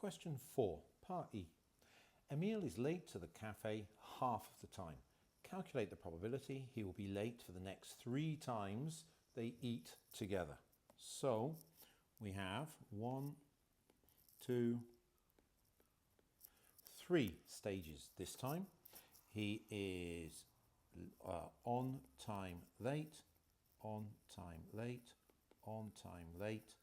Question 4, Part E. Emile is late to the cafe half of the time. Calculate the probability he will be late for the next 3 times they eat together. So we have 1, 2, 3 stages this time. He is on time late, on time late, on time late.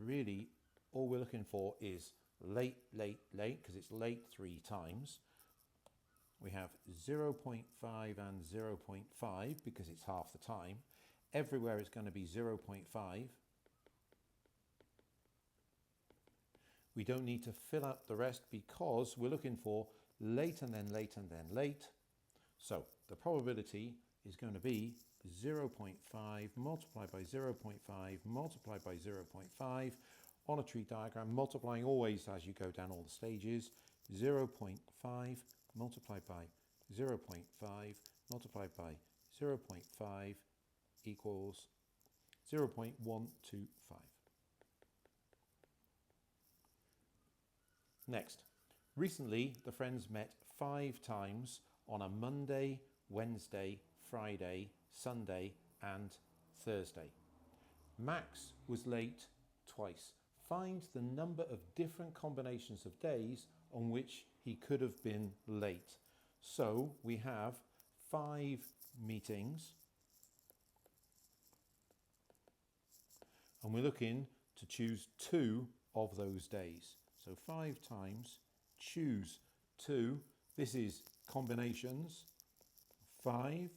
Really, all we're looking for is late, late, late, because it's late 3 times. We have 0.5 and 0.5 because it's half the time. Everywhere it's going to be 0.5. We don't need to fill up the rest because we're looking for late and then late and then late. So the probability is going to be 0.5 multiplied by 0.5 multiplied by 0.5 on a tree diagram, multiplying always as you go down all the stages. 0.5 multiplied by 0.5 multiplied by 0.5 equals 0.125. Next, recently the friends met 5 times on a Monday, Wednesday, Friday, Sunday and Thursday. Max was late twice. Find the number of different combinations of days on which he could have been late. So we have 5 meetings and we're looking to choose 2 of those days. So 5 times, choose 2. This is combinations. 5,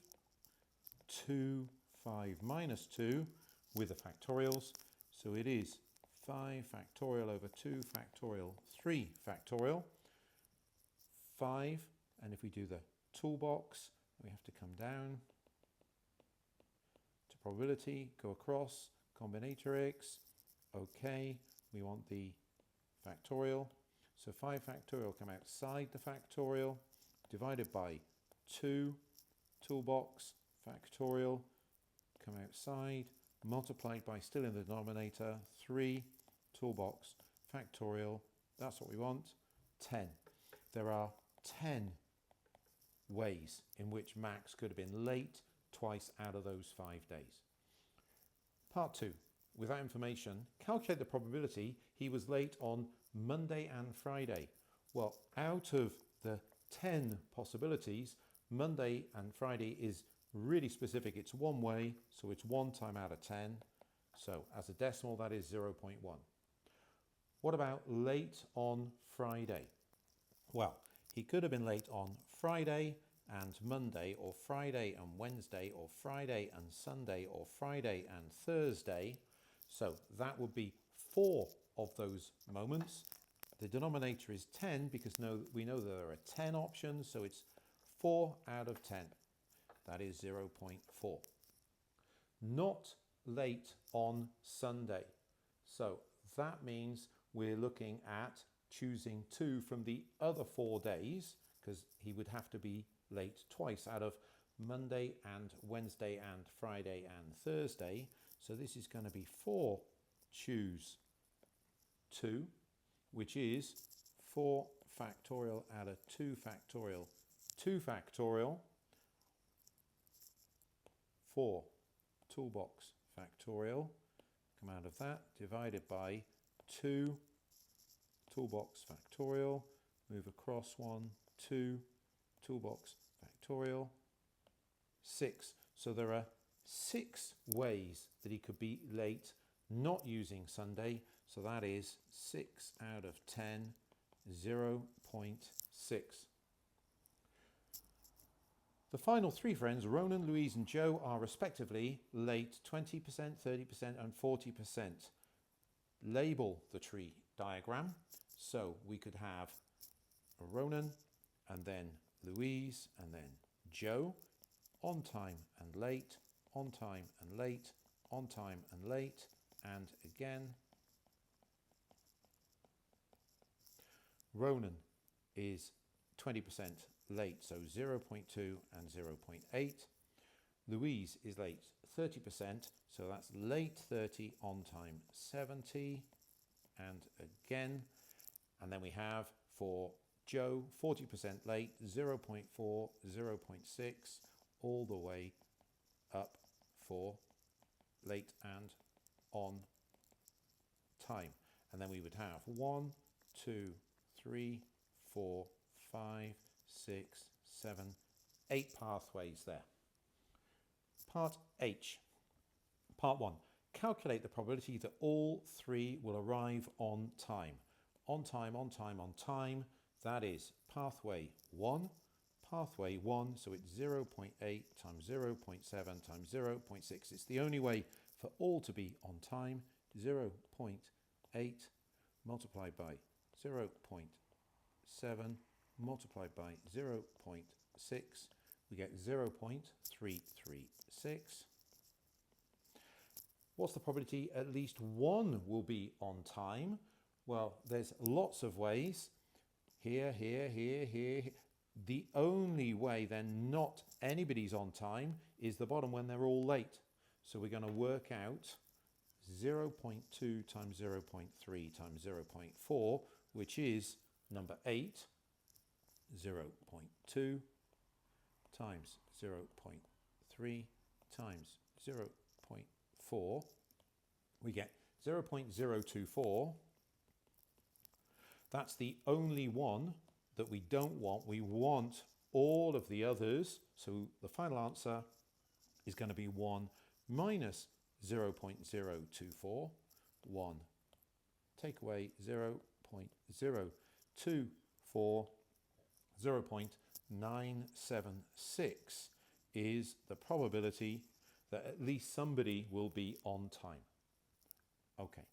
2, 5 minus 2 with the factorials. So it is 5 factorial over 2 factorial, 3 factorial, 5. And if we do the toolbox, we have to come down to probability, go across, combinatorics. Okay, we want the factorial. So 5 factorial come outside the factorial, divided by 2, toolbox, factorial, come outside, multiplied by, still in the denominator, 3, toolbox, factorial, that's what we want, 10. There are 10 ways in which Max could have been late twice out of those 5 days. Part 2. With that information, calculate the probability he was late on Monday and Friday. Well, out of the 10 possibilities, Monday and Friday is really specific. It's one way, so it's 1 time out of 10. So as a decimal, that is 0.1. What about late on Friday? Well, he could have been late on Friday and Monday, or Friday and Wednesday, or Friday and Sunday, or Friday and Thursday. So that would be 4 of those moments. The denominator is 10 because we know there are 10 options, so it's 4 out of 10. That is 0.4. Not late on Sunday. So that means we're looking at choosing 2 from the other 4 days, because he would have to be late twice out of Monday and Wednesday and Friday and Thursday. So this is going to be 4, choose 2, which is 4 factorial out of 2 factorial, 2 factorial, 4 toolbox factorial, come out of that, divided by 2 toolbox factorial, move across 1, 2 toolbox factorial, 6. So there are 6 ways that he could be late not using Sunday. So that is 6 out of 10, 0.6. The final 3 friends, Ronan, Louise and Joe, are respectively late 20%, 30% and 40%. Label the tree diagram. So we could have Ronan and then Louise and then Joe, on time and late, on time and late, on time and late, and again. Ronan is 20% late, so 0.2 and 0.8. Louise is late 30%, so that's late 30, on time 70, and again. And then we have for Joe, 40% late, 0.4, 0.6, all the way up for late and on time. And then we would have 1, 2, 3, 4, 5, 6, 7, 8 pathways there. Part H. Part 1. Calculate the probability that all 3 will arrive on time. On time, on time, on time. That is pathway 1, pathway 1. So it's 0.8 times 0.7 times 0.6. It's the only way for all to be on time. 0.8 multiplied by 0.7 multiplied by 0.6. We get 0.336. What's the probability at least one will be on time? Well, there's lots of ways. Here, here, here, here. The only way then not anybody's on time is the bottom when they're all late. So we're going to work out 0.2 times 0.3 times 0.4, which is number 8, 0.2 times 0.3 times 0.4. We get 0.024. That's the only one that we don't want. We want all of the others. So the final answer is going to be 1 minus 0.024. 1. Take away 0.024. 0.976 is the probability that at least somebody will be on time. Okay.